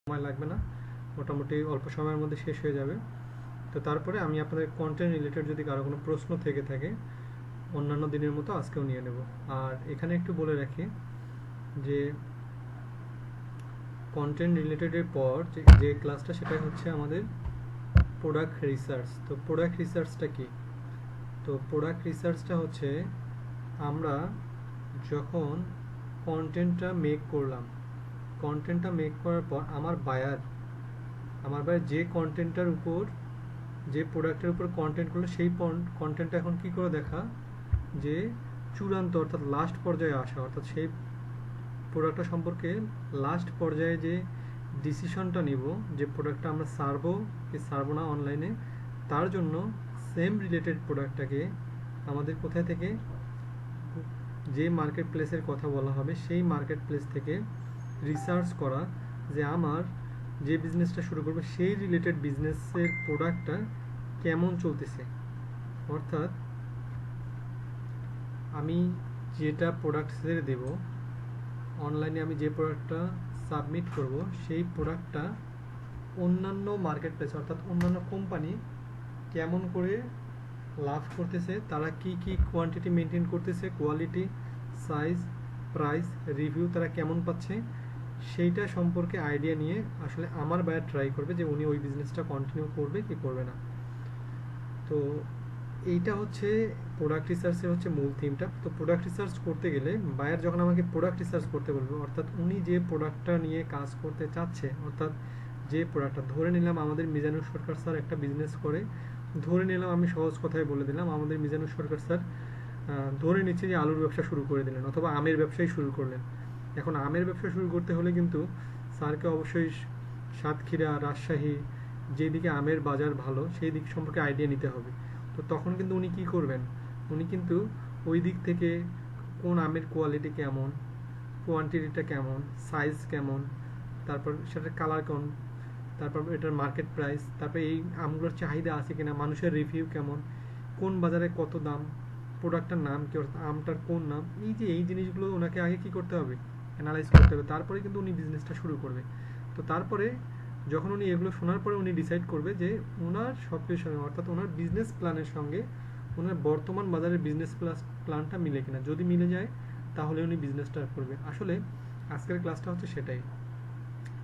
সময় লাগবে না, মোটামুটি অল্প সময়ের মধ্যে শেষ হয়ে যাবে। তো তারপরে আমি আপনাদের কন্টেন্ট রিলেটেড যদি কারো কোনো প্রশ্ন থেকে থাকে অন্যান্য দিনের মতো আজকেও নিয়ে নেব। আর এখানে একটু বলে রাখি যে কন্টেন্ট রিলেটেডের পর যে ক্লাসটা সেটা হচ্ছে আমাদের প্রোডাক্ট রিসার্চ। তো প্রোডাক্ট রিসার্চটা কি? তো প্রোডাক্ট রিসার্চটা হচ্ছে আমরা যখন কন্টেন্টটা মেক করলাম, কন্টেন্টটা মেক করার পর আমার বায়ার যে কন্টেন্টটার উপর, যে প্রোডাক্টের উপর কন্টেন্ট করলো সেই কন্টেন্টটা এখন কি করে দেখা যে চূড়ান্ত অর্থাৎ লাস্ট পর্যায়ে আসা, অর্থাৎ সেই প্রোডাক্টটা সম্পর্কে লাস্ট পর্যায়ে যে ডিসিশনটা নিব যে প্রোডাক্টটা আমরা সারবো কি সারবো না অনলাইনে, তার জন্য সেম রিলেটেড প্রোডাক্টটাকে আমাদের কোথায় থেকে, যে মার্কেট প্লেসের কথা বলা হবে সেই মার্কেট প্লেস থেকে রিসার্চ করা যে আমার যে বিজনেসটা শুরু করবো সেই রিলেটেড বিজনেসের প্রোডাক্টটা কেমন চলতেছে। অর্থাৎ আমি যেটা প্রোডাক্ট সেল দেব অনলাইনে, আমি যে প্রোডাক্টটা সাবমিট করব সেই প্রোডাক্টটা অন্যান্য মার্কেট প্লেস অর্থাৎ অন্যান্য কোম্পানি কেমন করে লাভ করতেছে, তারা কি কি কোয়ান্টিটি মেনটেন করতেছে, কোয়ালিটি, সাইজ, প্রাইস, রিভিউ তারা কেমন পাচ্ছে, সেইটা সম্পর্কে আইডিয়া নিয়ে আসলে আমার বায়ার ট্রাই করবে যে উনি ওই বিজনেসটা কন্টিনিউ করবে কি করবে না। তো এইটা হচ্ছে প্রোডাক্ট রিসার্চের হচ্ছে মূল থিমটা। তো প্রোডাক্ট রিসার্চ করতে গেলে বায়ার যখন আমাকে প্রোডাক্ট রিসার্চ করতে বলবে, অর্থাৎ উনি যে প্রোডাক্টটা নিয়ে কাজ করতে চাচ্ছে, অর্থাৎ যে প্রোডাক্টটা ধরে নিলাম আমাদের মিজানুর সরকার স্যার একটা বিজনেস করে, ধরে নিলাম, আমি সহজ কথায় বলে দিলাম, আমাদের মিজানুর সরকার স্যার ধরে নিচ্ছে যে আলুর ব্যবসা শুরু করে দিলেন অথবা আমের ব্যবসাই শুরু করলেন। এখন আমের ব্যবসা শুরু করতে হলে কিন্তু স্যারকে অবশ্যই সাতক্ষীরা, রাজশাহী, যেদিকে আমের বাজার ভালো সেই দিক সম্পর্কে আইডিয়া নিতে হবে। তো তখন কিন্তু উনি কি করবেন, উনি কিন্তু ওই দিক থেকে কোন আমের কোয়ালিটি কেমন, কোয়ান্টিটিটা কেমন, সাইজ কেমন, তারপর সেটার কালার কেমন, তারপর এটার মার্কেট প্রাইস, তারপর এই আমগুলোর চাহিদা আছে কিনা, মানুষের রিভিউ কেমন, কোন বাজারে কত দাম, প্রোডাক্টটার নাম কি, আমটার কোন নাম, এই জিনিসগুলো ওনাকে আগে কি করতে হবে, অ্যানালাইজ করতে হবে। তারপরে কিন্তু উনি বিজনেসটা শুরু করবে। তো তারপরে যখন উনি এগুলো শোনার পরে উনি ডিসাইড করবে যে ওনার সব কিছুর সঙ্গে অর্থাৎ ওনার বিজনেস প্ল্যানের সঙ্গে ওনার বর্তমান বাজারের বিজনেস প্ল্যানটা মিলে কিনা। যদি মিলে যায় তাহলে উনি বিজনেসটা করবে। আসলে আজকের ক্লাসটা হচ্ছে সেটাই।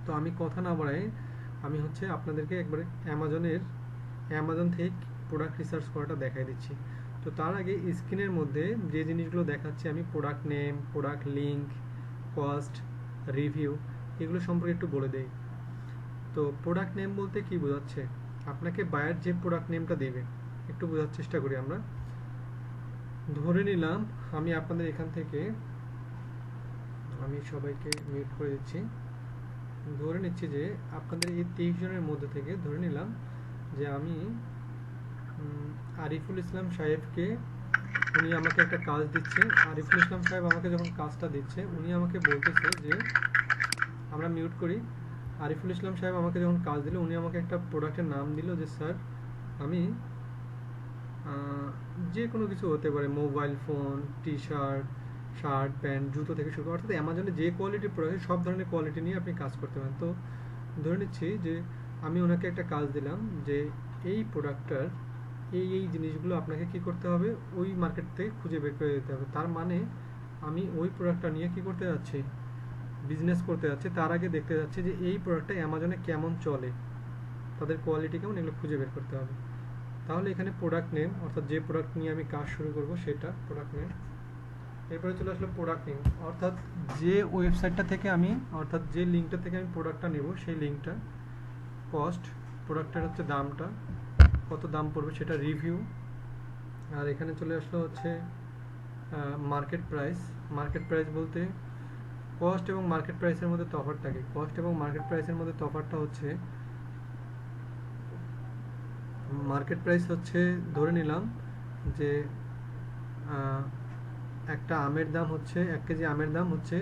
তো আমি কথা না বাড়াই, আমি হচ্ছে আপনাদেরকে একবারে অ্যামাজন থেকে প্রোডাক্ট রিসার্চ করাটা দেখাই দিচ্ছি। তো তার আগে স্ক্রিনের মধ্যে যে জিনিসগুলো দেখাচ্ছি আমি, product name, product link, cost, review, এগুলো সম্পর্কে একটু বলে দেই। তো প্রোডাক্ট নেম বলতে কি বোঝাচ্ছে, আপনাকে বায়ার যে প্রোডাক্ট নেমটা দেবে একটু বোঝার চেষ্টা করি আমরা। ধরে নিলাম আমি আপনাদের এখান থেকে, আমি সবাইকে মিউট করে দিচ্ছি, ধরে নিচ্ছি যে আপনাদের এই 23 জনের মধ্যে থেকে ধরে নিলাম যে আমি আরিফুল ইসলাম সাহেবকে, উনি আমাকে একটা কাজ দিচ্ছে। আরিফুল ইসলাম সাহেব আমাকে যখন কাজটা দিচ্ছে উনি আমাকে বলতেছে যে, আমরা মিউট করি, আরিফুল ইসলাম সাহেব আমাকে যখন কাজ দিল উনি আমাকে একটা প্রোডাক্টের নাম দিল যে স্যার আমি যে কোনো কিছু হতে পারে, mobile phone, T shirt, shirt, pant, জুতো থেকে শুরু করে, অর্থাৎ অ্যামাজনে যে কোয়ালিটির প্রোডাক্ট সব ধরনের কোয়ালিটি নিয়ে আপনি কাজ করতে পারেন। তো ধরে নিচ্ছি যে আমি ওনাকে একটা কাজ দিলাম যে এই প্রোডাক্টটার এই জিনিসগুলো আপনাকে কি করতে হবে, ওই মার্কেট থেকে খুঁজে বের করে দিতে হবে। তার মানে আমি ওই প্রোডাক্টটা নিয়ে কি করতে যাচ্ছি, বিজনেস করতে যাচ্ছি। তার আগে দেখতে যাচ্ছি যে এই প্রোডাক্টটা অ্যামাজনে কেমন চলে, তাদের কোয়ালিটি কেমন, এগুলো খুঁজে বের করতে হবে। তাহলে এখানে প্রোডাক্ট নেম অর্থাৎ যে প্রোডাক্ট নিয়ে আমি কাজ শুরু করব সেটা প্রোডাক্ট নেম। এরপরে চলে আসলো প্রোডাক্ট নেম, অর্থাৎ যে ওয়েবসাইটটা থেকে আমি, অর্থাৎ যে লিঙ্কটা থেকে আমি প্রোডাক্টটা নেব সেই লিঙ্কটা। কস্ট, প্রোডাক্টের হচ্ছে দামটা, কত দাম পড়বে সেটা, রিভিউ। আর এখানে চলে আসলো হচ্ছে মার্কেট প্রাইস। মার্কেট প্রাইস বলতে কস্ট এবং মার্কেট প্রাইসের মধ্যে তফাৎটা কি, কস্ট এবং মার্কেট প্রাইসের মধ্যে তফাৎটা হচ্ছে, মার্কেট প্রাইস হচ্ছে ধরে নিলাম যে একটা আমের দাম হচ্ছে, 1 কেজি আমের দাম হচ্ছে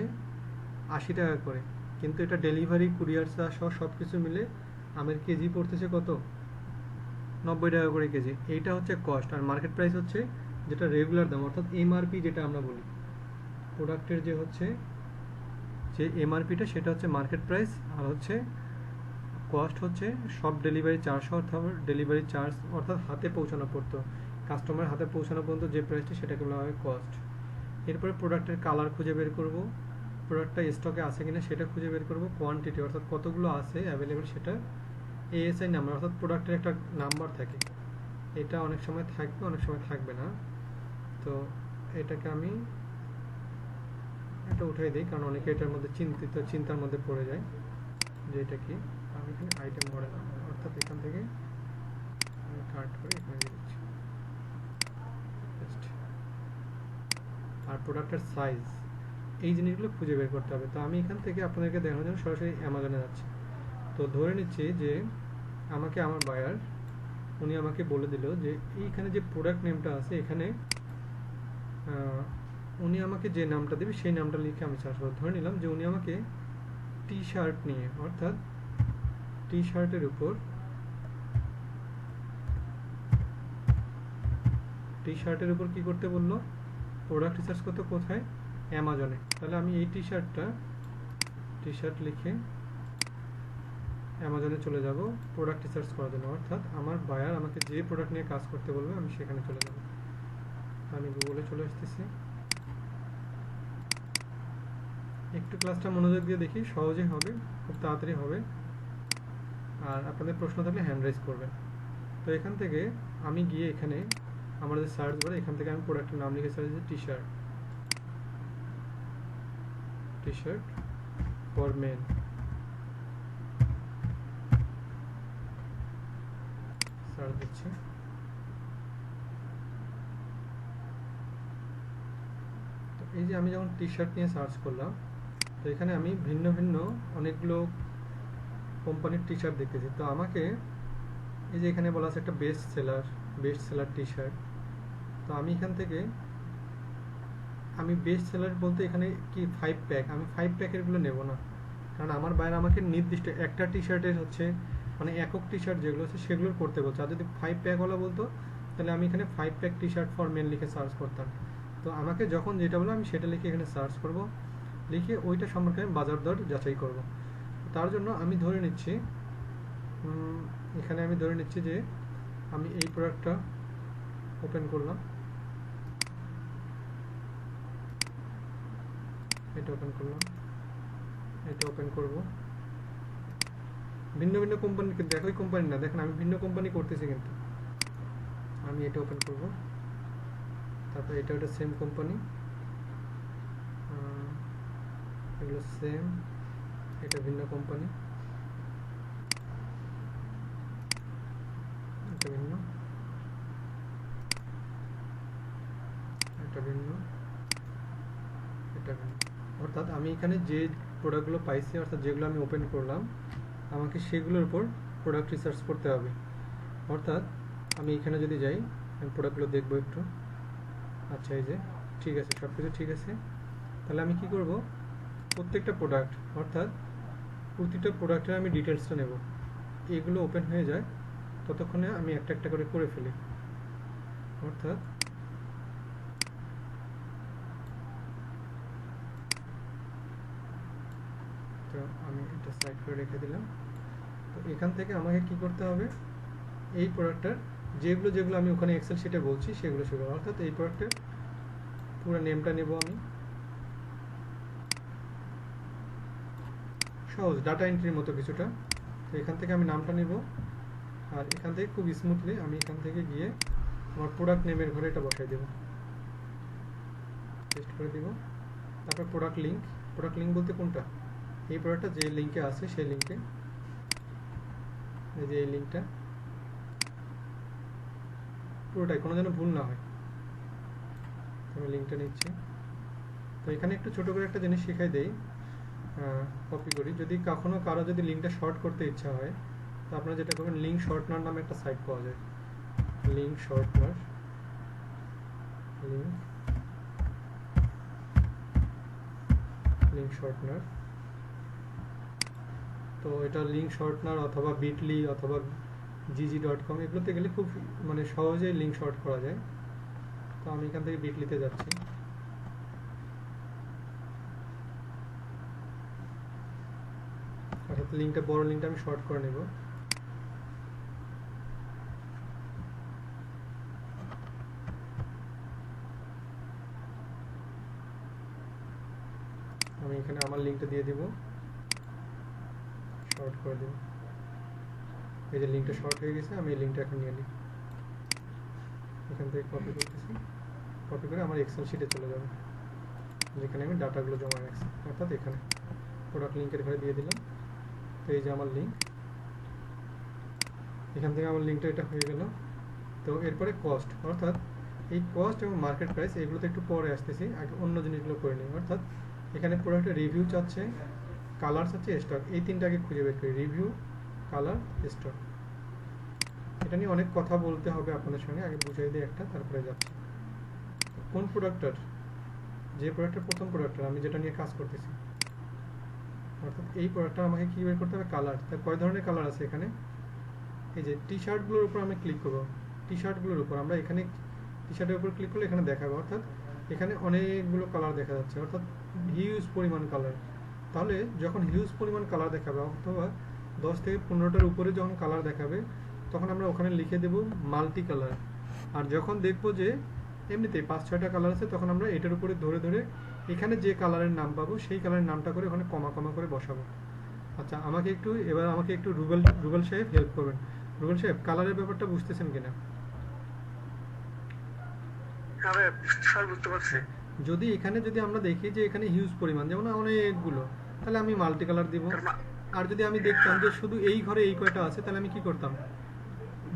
80 টাকা করে, কিন্তু এটা ডেলিভারি, কুরিয়ার সহ সব কিছু মিলে আমের কেজি পড়তেছে কত, 90 টাকা করে কেজি। এইটা হচ্ছে কস্ট। আর মার্কেট প্রাইস হচ্ছে যেটা রেগুলার দাম অর্থাৎ এমআরপি যেটা আমরা বলি, প্রোডাক্টের যে হচ্ছে যে এমআরপিটা সেটা হচ্ছে মার্কেট প্রাইস। আর হচ্ছে কস্ট হচ্ছে সব ডেলিভারি চার্জ অথবা ডেলিভারি চার্জ অর্থাৎ হাতে পৌঁছানো পড়ত, কাস্টমার হাতে পৌঁছানো পর্যন্ত যে প্রাইসটি সেটাকে বলা হয় কস্ট। এরপরে প্রোডাক্টের কালার খুঁজে বের করব, প্রোডাক্টটা স্টকে আছে কিনা সেটা খুঁজে বের করব, কোয়ান্টিটি অর্থাৎ কতগুলো আছে অ্যাভেলেবেল সেটা, এএসআই নাম্বার অর্থাৎ প্রোডাক্টের একটা নাম্বার থাকে, এটা অনেক সময় থাকবে অনেক সময় থাকবে না। তো এটাকে আমি এটা উঠাই দিই, কারণ অনেকে এটার মধ্যে চিন্তার মধ্যে পড়ে যায় যে এটা কি। আমি এখানে আইটেম মডেল অর্থাৎ এখান থেকে আমি কাট করে এখানে দিয়ে দিচ্ছি। আর প্রোডাক্টের সাইজ, এই জিনিসগুলো খুঁজে বের করতে হবে। তো আমি এখান থেকে আপনাদেরকে দেখানোর জন্য সরাসরি অ্যামাজনে যাচ্ছি। তো ধরে নিচ্ছি যে আমাকে আমার বায়ার উনি আমাকে বলে দিল যে এইখানে যে প্রোডাক্ট নেমটা আছে এখানে উনি আমাকে যে নামটা দেবে সেই নামটা লিখে আমি সার্চ করব। ধরে নিলাম যে উনি আমাকে টি শার্ট নিয়ে অর্থাৎ টি শার্টের উপর কি করতে বললো, প্রোডাক্ট রিসার্চ করতে কোথায়, অ্যামাজনে। তাহলে আমি এই টি শার্ট লিখে অ্যামাজনে চলে যাব প্রোডাক্ট রিসার্চ করার জন্য, অর্থাৎ আমার বায়ার আমাকে যে প্রোডাক্ট নিয়ে কাজ করতে বলবে আমি সেখানে চলে যাব। আমি গুগলে চলে আসতেছি, একটু ক্লাসটা মনোযোগ দিয়ে দেখি, সহজে হবে, খুব তাড়াতাড়ি হবে। আর আপনাদের প্রশ্ন থাকলে হ্যান্ড রাইজ করবেন। তো এখান থেকে আমি গিয়ে এখানে আমার যে সার্চ বারে এখান থেকে আমি প্রোডাক্টের নাম লিখে সার্চ দিচ্ছি T shirt for men. Search দিচ্ছি, তো এই যে আমি যখন টি শার্ট নিয়ে সার্চ করলাম, তো এখানে আমি ভিন্ন ভিন্ন অনেকগুলো কোম্পানির টি শার্ট দেখতেছি। তো আমাকে এই যে এখানে বলা আছে একটা বেস্ট সেলার টি শার্ট। তো আমি এখান থেকে আমি বেস্ট সেলার বলতে এখানে কি 5 প্যাক, আমি 5 প্যাকেরগুলো নেব না, কারণ আমার বাইরে আমাকে নির্দিষ্ট একটা টি শার্টের হচ্ছে মানে একক টি শার্ট যেগুলো আছে সেগুলোর করতে বলছে। আর যদি 5 প্যাকওয়ালা বলতো তাহলে আমি এখানে 5 pack T shirt for men লিখে সার্চ করতাম। তো আমাকে যখন যেটা বলো আমি সেটা লিখে এখানে সার্চ করব, লিখে ওইটা সম্পর্কে আমি বাজার দর যাচাই করব। তার জন্য আমি ধরে নিচ্ছি এখানে আমি ধরে নিচ্ছি যে আমি এই প্রোডাক্টটা ওপেন করলাম, এটা ওপেন করলাম, এটা ওপেন করব। ভিন্ন ভিন্ন কোম্পানি, কিন্তু একই কোম্পানি না, দেখেন আমি ভিন্ন কোম্পানি করতেছি, কিন্তু আমি এটা ওপেন করব। তারপর এটা ওটা সেম কোম্পানি, এগুলো সেম, এটা ভিন্ন কোম্পানি, এটা ভিন্ন, এটা ভিন্ন, এটা ভিন্ন। অর্থাৎ আমি এখানে যে প্রোডাক্টগুলো পাইছি অর্থাৎ যেগুলো আমি ওপেন করলাম আমাকে সেগুলোর উপর প্রোডাক্ট রিসার্চ করতে হবে। অর্থাৎ আমি এখানে যদি যাই আমি প্রোডাক্টগুলো দেখবো একটু, আচ্ছা এই যে ঠিক আছে, সব কিছু ঠিক আছে। তাহলে আমি কি করব, প্রত্যেকটা প্রোডাক্ট অর্থাৎ প্রতিটা প্রোডাক্টের আমি ডিটেলসটা নেব, এগুলো ওপেন হয়ে যায় ততক্ষণে আমি একটা একটা করে করে ফেলি। অর্থাৎ তো আমি এটা সাইড করে রেখে দিলাম। তো এখান থেকে আমাকে কি করতে হবে, এই প্রোডাক্টটার যেগুলো যেগুলো আমি ওখানে এক্সেল শিটে বলছি সেগুলো অর্থাৎ এই প্রোডাক্টের পুরো নেমটা নেব আমি, সহজ ডাটা এন্ট্রির মতো কিছুটা। তো এখান থেকে আমি নামটা নেব, আর এখান থেকে খুব স্মুথলি আমি এখান থেকে গিয়ে আমার প্রোডাক্ট নেমের ঘরে এটা বসাই দেব, পেস্ট করে দিব। তারপর প্রোডাক্ট লিঙ্ক বলতে কোনটা, এই প্রোডাক্টটা যে লিঙ্কে আছে সেই লিঙ্কে, এই যে এই লিঙ্কটা পুরোটাই, কোনো যেন ভুল না হয়। আমি লিঙ্কটা নিচ্ছি। তো এখানে একটু ছোট করে একটা জিনিস শিখাই দেই, কপি করি। যদি কখনো কারো যদি লিঙ্কটা শর্ট করতে ইচ্ছা হয় তো আপনারা যেটা করবেন, লিঙ্ক শর্টনার নামে একটা সাইট পাওয়া যায়, লিঙ্ক শর্টনার। তো এটা লিঙ্ক শর্টনার অথবা বিটলি অথবা gg.com এগুলোতে গেলে খুব মানে সহজেই লিঙ্ক শর্ট করা যায়। তো আমি এখান থেকে বিটলিতে যাচ্ছি, অর্থাৎ লিঙ্কটা বড় লিঙ্কটা আমি শর্ট করে নেব। আমি এখানে আমার লিঙ্কটা দিয়ে দিব, শর্ট করে দেব। এই যে লিঙ্কটা শর্ট হয়ে গেছে, আমি এই লিঙ্কটা এখন নিয়ে নিই, এখান থেকে কপি করতেছি, কপি করে আমার এক্সেল শিটে চলে যাবে যেখানে আমি ডাটাগুলো জমা রাখছি, অর্থাৎ এখানে প্রোডাক্ট লিঙ্কের ঘরে দিয়ে দিলাম। তো এই যে আমার লিঙ্ক, এখান থেকে আমার লিঙ্কটা এটা হয়ে গেল। তো এরপরে কস্ট, অর্থাৎ এই কস্ট এবং মার্কেট প্রাইস এগুলোতে একটু পরে আসতেছি, আগে অন্য জিনিসগুলো করে নিই। অর্থাৎ এখানে প্রোডাক্টের রিভিউ চাচ্ছে, কালার চাচ্ছে, স্টক, এই তিনটাকে খুঁজে বের করি, রিভিউ, কালার, স্টক। এটা নিয়ে অনেক কথা বলতে হবে আপনাদের সঙ্গে, আগে বুঝাই দিই একটা, তারপরে যাচ্ছি। কোন প্রোডাক্টটার, যে প্রোডাক্টের প্রথম প্রোডাক্টটা আমি যেটা নিয়ে কাজ করতেছি, অর্থাৎ এই প্রোডাক্টটা আমাকে কী বের করতে হবে, কালার। তার কয় ধরনের কালার আছে এখানে, এই যে টি শার্টগুলোর উপর আমি ক্লিক করবো, টি শার্টগুলোর উপর আমরা এখানে টি শার্টের উপর ক্লিক করলে এখানে দেখাবো, অর্থাৎ এখানে অনেকগুলো কালার দেখা যাচ্ছে, অর্থাৎ হিউজ পরিমাণ কালার। তাহলে যখন হিউজ পরিমাণ কালার দেখাবে, অথবা 10 থেকে 15টার উপরে যখন কালার দেখাবে, তখন আমরা ওখানে লিখে দেব মাল্টি কালার। আর যখন দেখবো যে এমনিতেই 5-6টা কালার আছে, তখন আমরা এটার উপরে ধরে ধরে এখানে যে কালারের নাম পাবো সেই কালারের নামটা করে ওখানে কমা কমা করে বসাবো। আচ্ছা, আমাকে একটু রুবেল সাহেব হেল্প করবেন। রুবেল সাহেব, কালারের ব্যাপারটা বুঝতেছেন কিনা? বুঝতে পারছি। যদি এখানে আমরা দেখি যে এখানে হিউজ পরিমাণ, যেমন অনেকগুলো, তাহলে আমি মাল্টি কালার দিব। আর যদি আমি দেখতাম যে শুধু এই ঘরে এই কয়টা আছে, তাহলে আমি কি করতাম,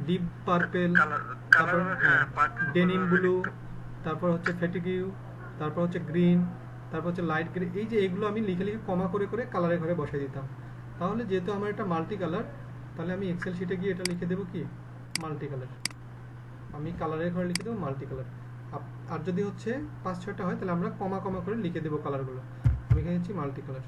ডিপ পার্পেল, তারপর ডেনিম ব্লু, তারপর হচ্ছে ফেটিকিউ, তারপর হচ্ছে গ্রিন, তারপর হচ্ছে লাইট গ্রিন, এই যে এগুলো আমি লিখে লিখে কমা করে করে কালারের ঘরে বসাই দিতাম। তাহলে যেহেতু আমার এটা মাল্টি কালার, তাহলে আমি এক্সেল শিটে গিয়ে এটা লিখে দেবো কি, মাল্টি কালার। আমি কালারের ঘরে লিখে দেবো মাল্টি কালার। আর যদি হচ্ছে 5-6টা হয়, তাহলে আমরা কমা কমা করে লিখে দেবো কালারগুলো। আমি এখানে দিচ্ছি multi colour.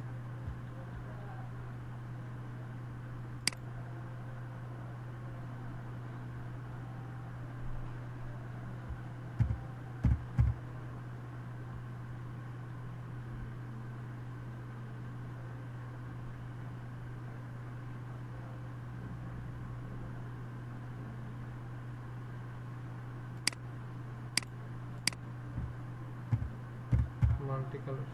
Multi colour.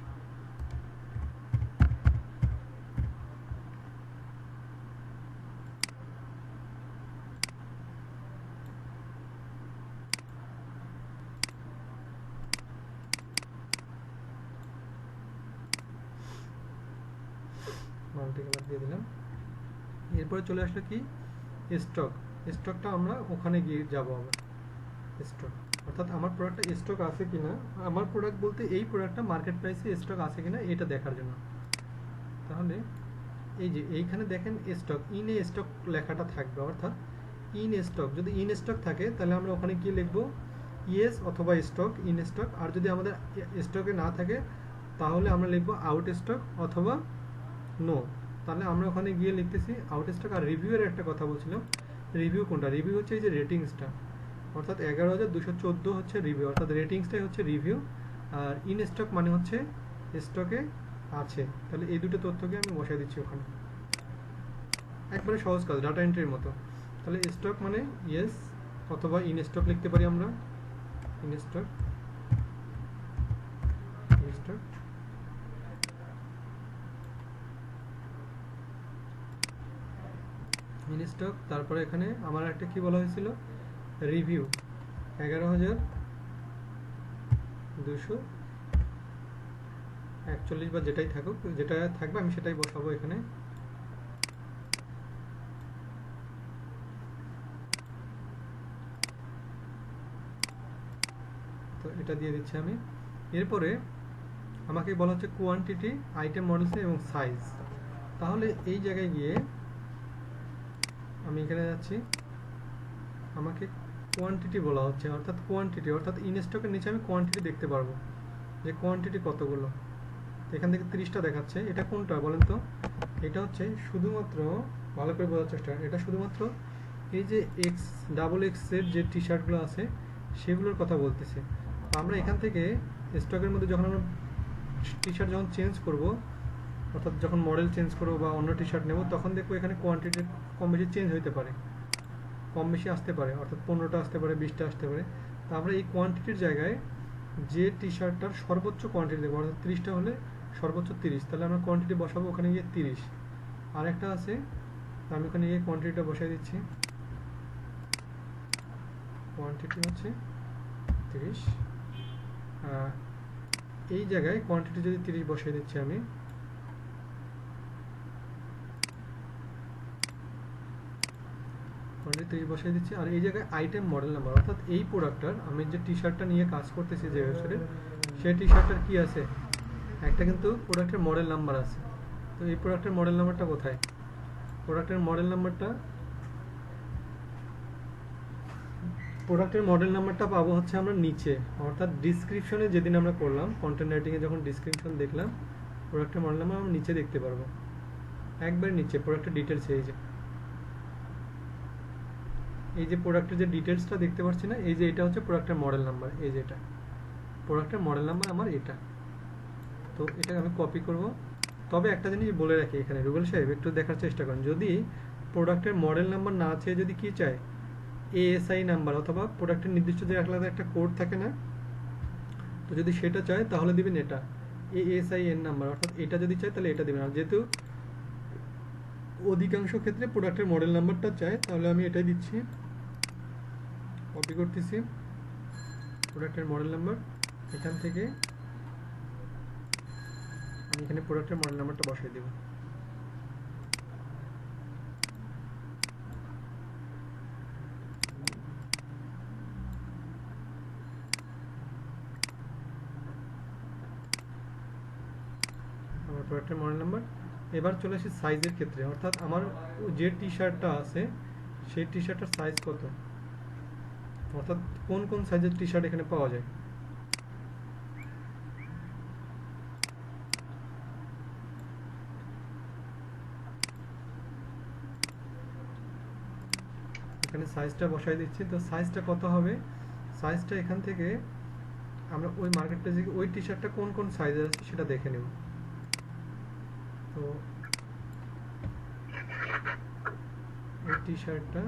Multi colour দিয়ে দিলাম। এরপরে চলে আসলো কি, স্টক। স্টকটা আমরা ওখানে গিয়ে যাবো আবার, স্টক, অর্থাৎ আমার প্রোডাক্টটা স্টক আছে কিনা, আমার প্রোডাক্ট বলতে এই প্রোডাক্টটা মার্কেট প্রাইসে স্টক আছে কিনা এটা দেখার জন্য। তাহলে এই যে এইখানে দেখেন স্টক, ইন এ স্টক লেখাটা থাকবে, অর্থাৎ ইন স্টক। যদি ইন স্টক থাকে, তাহলে আমরা ওখানে কি লিখবো, ইয়েস অথবা স্টক, ইন স্টক। আর যদি আমাদের স্টকে না থাকে, তাহলে আমরা লিখবো আউট স্টক অথবা নো। তাহলে আমরা ওখানে গিয়ে লিখতেছি আউট স্টক। আর রিভিউয়ের একটা কথা বলছিলাম, রিভিউ কোনটা, রিভিউ হচ্ছে এই যে রেটিংসটা, অর্থাৎ 11,214 হচ্ছে রিভিউ, অর্থাৎ রেটিংসটাই হচ্ছে রিভিউ। আর ইন স্টক মানে হচ্ছে স্টকে আছে। তাহলে এই দুটো তথ্যকে আমি বসাই দিচ্ছি ওখানে, একবারে সহজ কাজ, ডাটা এন্ট্রির মতো। তাহলে স্টক মানে ইয়েস অথবা ইন স্টক লিখতে পারি আমরা, in stock, in stock. In stock, তারপরে এখানে আমার একটা কি বলা হয়েছিল, রিভিউ 11,241 বা যেটাই থাকুক, যেটা থাকবে আমি সেটাই বসাবো এখানে। তো এটা দিয়ে দিচ্ছি আমি। এরপরে আমাকে বলা হচ্ছে কোয়ান্টিটি, আইটেম, মডেলস এবং সাইজ। তাহলে এই জায়গায় গিয়ে আমি এখানে যাচ্ছি, আমাকে কোয়ান্টিটি বলা হচ্ছে, অর্থাৎ কোয়ান্টিটি, অর্থাৎ ইন স্টকের নিচে আমি কোয়ান্টিটি দেখতে পারবো যে কোয়ান্টিটি কতগুলো। এখান থেকে 30টা দেখাচ্ছে। এটা কোনটা বলেন তো? এটা হচ্ছে শুধুমাত্র, ভালো করে বোঝার চেষ্টা করেন, এটা শুধুমাত্র এই যে XXX এর যে টি শার্টগুলো আছে সেগুলোর কথা বলতেছে। আমরা এখান থেকে স্টকের মধ্যে যখন আমরা টি শার্ট যখন চেঞ্জ করব, অর্থাৎ যখন মডেল চেঞ্জ করবো বা অন্য টি শার্ট নেবো তখন দেখবো এখানে কোয়ান্টিটি কম বেশি চেঞ্জ হতে পারে, কম বেশি আসতে পারে, অর্থাৎ 15টা আসতে পারে, 20টা আসতে পারে। তো আমরা এই কোয়ান্টিটির জায়গায় যে টি শার্টটার সর্বোচ্চ কোয়ান্টিটি দেখবো, অর্থাৎ 30টা হলে সর্বোচ্চ 30, তাহলে আমরা কোয়ান্টিটি বসাবো ওখানে গিয়ে 30। আর একটা আছে, আমি ওখানে গিয়ে কোয়ান্টিটিটা বসাই দিচ্ছি, কোয়ান্টিটি হচ্ছে 30। এই জায়গায় কোয়ান্টিটি যদি 30 বসাই দিচ্ছি আমি, কোয়ান্টিটি 30 বসাই দিচ্ছি। আর এই জায়গায় আইটেম মডেল নাম্বার, অর্থাৎ এই প্রোডাক্টটার আমি যে টি শার্টটা নিয়ে কাজ করতেছি যে ওয়েবসাইটে, সেই টি শার্টটার কি আছে, একটা কিন্তু প্রোডাক্টের মডেল নাম্বার আছে। তো এই প্রোডাক্টের মডেল নাম্বারটা কোথায়? প্রোডাক্টের মডেল নাম্বারটা পাবো হচ্ছে আমরা নিচে, অর্থাৎ ডিসক্রিপশনে যেদিন আমরা করলাম কন্টেন্ট রাইটিংয়ে, যখন ডিসক্রিপশন দেখলাম প্রোডাক্টের মডেল নাম্বার আমরা নিচে দেখতে পারবো, একবার নিচে প্রোডাক্টের ডিটেলস। এই যে প্রোডাক্টের যে ডিটেলসটা দেখতে পাচ্ছি না, এই যে এটা হচ্ছে প্রোডাক্টের মডেল নাম্বার, এই যে এটা প্রোডাক্টের মডেল নাম্বার আমার এটা। তো এটা আমি কপি করব। তবে একটা জিনিস বলে রাখি এখানে, রুবেল সাহেব একটু দেখার চেষ্টা করেন, যদি প্রোডাক্টের মডেল নাম্বার না চেয়ে যদি কি চায় এএসআই নাম্বার অথবা প্রোডাক্টের নির্দিষ্ট যে আলাদা একটা কোড থাকে না, তো যদি সেটা চায় তাহলে দিবেন এটা এএসআইএন নাম্বার, অর্থাৎ এটা যদি চায় তাহলে এটা দিবেন। আর যেহেতু অধিকাংশ ক্ষেত্রে প্রোডাক্টের মডেল নাম্বারটা চায়, তাহলে আমি এটাই দিচ্ছি, কপি করতেছি প্রোডাক্টের মডেল নাম্বার। এখান থেকে আমি এখানে প্রোডাক্টের মডেল নাম্বারটা বসাই দেব। আমার প্রোডাক্টের মডেল নাম্বার। এবার চলে আসি সাইজের ক্ষেত্রে, অর্থাৎ আমার যে টি শার্টটা আছে সেই টি শার্টটার সাইজ কত, অর্থাৎ কোন কোন সাইজের টি শার্ট এখানে পাওয়া যায়। এখানে সাইজটা বসাই দিচ্ছি। তো সাইজটা কত হবে, সাইজটা এখান থেকে আমরা ওই মার্কেট প্লেসে ওই টি শার্টটা কোন কোন সাইজের আছে সেটা দেখে নেব। তো এই টি শার্টটা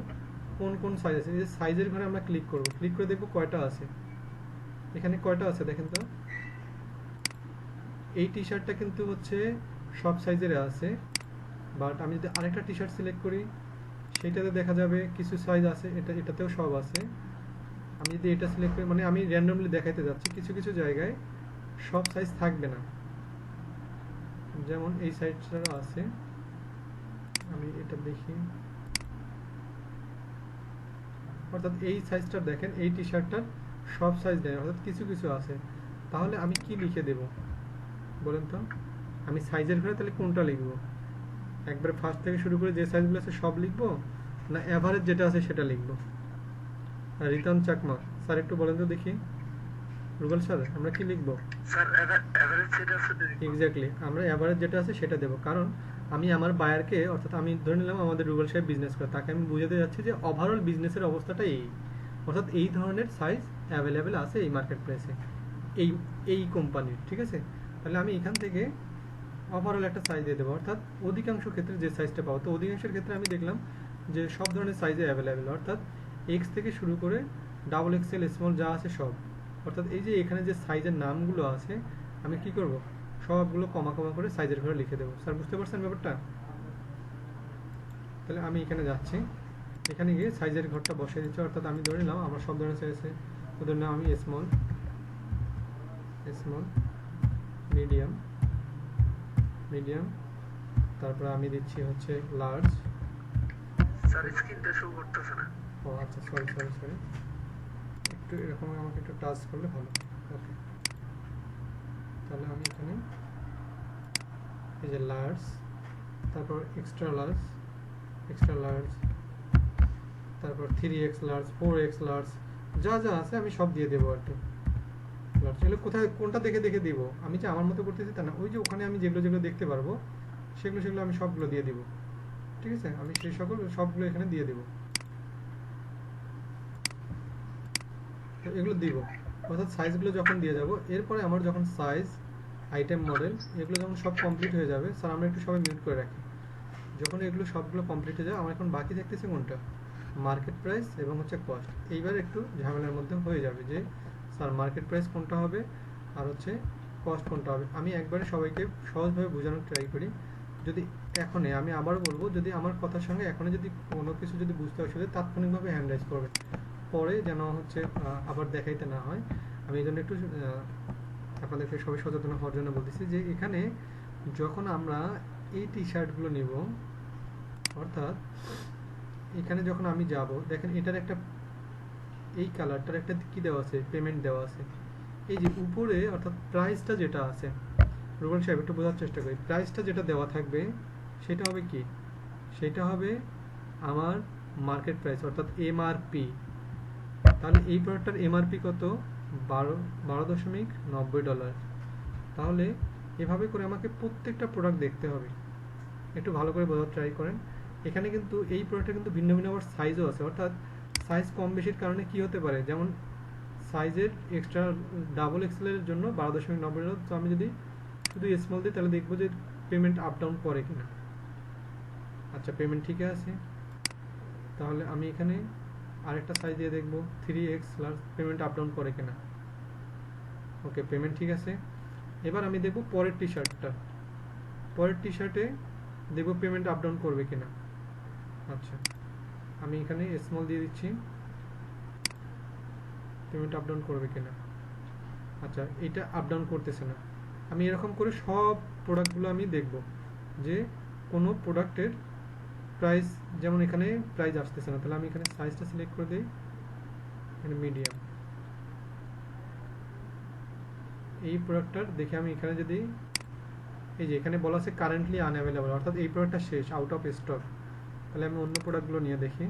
কোন কোন সাইজ আছে, এই সাইজের ঘরে আমরা ক্লিক করব, ক্লিক করে দেখব কয়টা আছে। এখানে কয়টা আছে দেখেন তো, এই টি শার্টটা কিন্তু হচ্ছে সব সাইজের আছে, বাট আমি যদি আরেকটা টি শার্ট সিলেক্ট করি সেইটাতে দেখা যাবে কিছু সাইজ আছে, এটাতেও সব আছে। আমি যদি এটা সিলেক্ট করি, মানে আমি র্যান্ডমলি দেখাইতে যাচ্ছি, কিছু কিছু জায়গায় সব সাইজ থাকবে না, যেমন এই সাইজটা আছে, আমি এটা দেখি, অর্থাৎ এই সাইজটা দেখেন, এই টি শার্টটার সব সাইজ দেয়, অর্থাৎ কিছু কিছু আছে। তাহলে আমি কি লিখে দেব বলেন তো, আমি সাইজের ঘরে তাহলে কোনটা লিখবো, একবার ফার্স্ট থেকে শুরু করে যে সাইজগুলো আছে সব লিখবো, না এভারেজ যেটা আছে সেটা লিখবো? রিতম চাকমা স্যার একটু বলেন তো দেখি, রুবেল স্যার আমরা কি লিখবো? স্যার এভারেজ যেটা আছে এক্স্যাক্টলি, আমরা এভারেজ যেটা আছে সেটা দেবো, কারণ আমি আমার বায়ারকে, অর্থাৎ আমি ধরে নিলাম আমাদের রুবেল সাহেব বিজনেস করে, তাকে আমি বুঝাতে যাচ্ছি যে ওভারঅল বিজনেসের অবস্থাটা এই, অর্থাৎ এই ধরনের সাইজ অ্যাভেলেবেল আছে এই মার্কেট প্লেসে, এই কোম্পানির, ঠিক আছে। তাহলে আমি এখান থেকে ওভারঅল একটা সাইজ দিয়ে দেবো, অর্থাৎ অধিকাংশ ক্ষেত্রে যে সাইজটা পাবো। তো অধিকাংশের ক্ষেত্রে আমি দেখলাম যে সব ধরনের সাইজে অ্যাভেলেবেল, অর্থাৎ এক্স থেকে শুরু করে ডাবল এক্সেল স্মল যা আছে সব, অর্থাৎ এই যে এখানে যে সাইজের নামগুলো আছে আমি কি করব, সবগুলো কমা কমা করে সাইজের ঘরে লিখে দেবো। স্যার বুঝতে পারছেন ব্যাপারটা? তাহলে আমি এখানে যাচ্ছি, এখানে গিয়ে সাইজের ঘরটা বসিয়ে দিচ্ছি, অর্থাৎ আমি ধরে নিলাম আমার সব ধরনের সাইজ আছে, তো ধরে নিলাম আমি স্মল, মিডিয়াম, তারপরে আমি দিচ্ছি হচ্ছে লার্জ। স্যার স্ক্রিনটা শো করতেছে না। ও আচ্ছা, সরি, একটু এরকম আমাকে একটু টাচ করলে ভালো। ওকে, তাহলে আমি এখানে এই যে লার্জ, তারপর এক্সট্রা লার্জ, তারপর 3x লার্জ, 4x লার্জ, যা যা আছে আমি সব দিয়ে দেবো আর কি। লার্জ এগুলো কোথায় কোনটা দেখে দেখে দিব, আমি যে আমার মতো করতেছি তা না, ওই যে ওখানে আমি যেগুলো দেখতে পারবো সেগুলো আমি সবগুলো দিয়ে দিব, ঠিক আছে। আমি সেই সবগুলো এখানে দিয়ে দেব, তো এগুলো দিব, অর্থাৎ সাইজগুলো যখন দিয়ে যাব, এরপরে আমার যখন সাইজ আইটেম মডেল, এগুলো যখন সব কমপ্লিট হয়ে যাবে, স্যার আমরা একটু সবাই মিউট করে রাখি। যখন এগুলো সবগুলো কমপ্লিট হয়ে যায়, আমার এখন বাকি থাকতেছে কোনটা, মার্কেট প্রাইস এবং হচ্ছে কস্ট। এইবার একটু ঝামেলার মধ্যে হয়ে যাবে যে স্যার মার্কেট প্রাইস কোনটা হবে আর হচ্ছে কস্ট কোনটা হবে। আমি একবারে সবাইকে সহজভাবে বোঝানোর ট্রাই করি। যদি এখনই আমি আবারও বলবো, যদি আমার কথার সঙ্গে এখনই যদি কোনো কিছু যদি বুঝতে অসুবিধা, তাৎক্ষণিকভাবে হ্যান্ড রাইজ করবে, পরে যেন হচ্ছে আবার দেখাইতে না হয়। আমি এই জন্য একটু আপনাদেরকে সবাই সচেতন হওয়ার জন্য বলতেছি যে এখানে যখন আমরা এই টি শার্টগুলো নিব, অর্থাৎ এখানে যখন আমি যাব, দেখেন এটার একটা, এই কালারটার একটা কি দেওয়া আছে, পেমেন্ট দেওয়া আছে। এই যে উপরে অর্থাৎ প্রাইসটা যেটা আছে, রুবেল সাহেব একটু বোঝার চেষ্টা করি, প্রাইসটা যেটা দেওয়া থাকবে সেটা হবে কি, সেটা হবে আমার মার্কেট প্রাইস অর্থাৎ এমআরপি। তাহলে এই প্রোডাক্টটার এমআরপি কত, 12.90 ডলার। তাহলে এভাবে করে আমাকে প্রত্যেকটা প্রোডাক্ট দেখতে হবে, একটু ভালো করে বোঝার ট্রাই করেন। এখানে কিন্তু এই প্রোডাক্টের কিন্তু ভিন্ন ভিন্ন আবার সাইজও আছে, অর্থাৎ সাইজ কম বেশির কারণে কি হতে পারে, যেমন সাইজের এক্সট্রা ডাবল এক্সেলের জন্য 12.90 ডলার। তো আমি যদি শুধু স্মল দিই তাহলে দেখবো যে পেমেন্ট আপ ডাউন করে কিনা। আচ্ছা, পেমেন্ট ঠিক আছে, তাহলে আমি এখানে আরেকটা সাইজ দিয়ে দেখবো 3x large, payment up down করে কিনা। ওকে, পেমেন্ট ঠিক আছে। এবার আমি দেখবো পরের টি শার্টটা, পরের টি শার্টে দেখবো পেমেন্ট আপ ডাউন করবে কিনা। আচ্ছা, আমি এখানে স্মল দিয়ে দিচ্ছি, পেমেন্ট আপ ডাউন করবে কিনা। আচ্ছা, এটা আপ ডাউন করতেছে না। আমি এরকম করে সব প্রোডাক্টগুলো আমি দেখব যে কোনো প্রোডাক্টের প্রাইস, যেমন এখানে প্রাইস আসতেছে না, তাহলে আমি এখানে সাইজটা সিলেক্ট করে দিই, এখানে মিডিয়াম। এই প্রোডাক্টটার দেখে আমি এখানে যদি, এই যে এখানে বলা আছে কারেন্টলি আনঅ্যাভেলেবল, অর্থাৎ এই প্রোডাক্টটা শেষ, আউট অফ স্টক। তাহলে আমি অন্য প্রোডাক্টগুলো নিয়ে দেখি,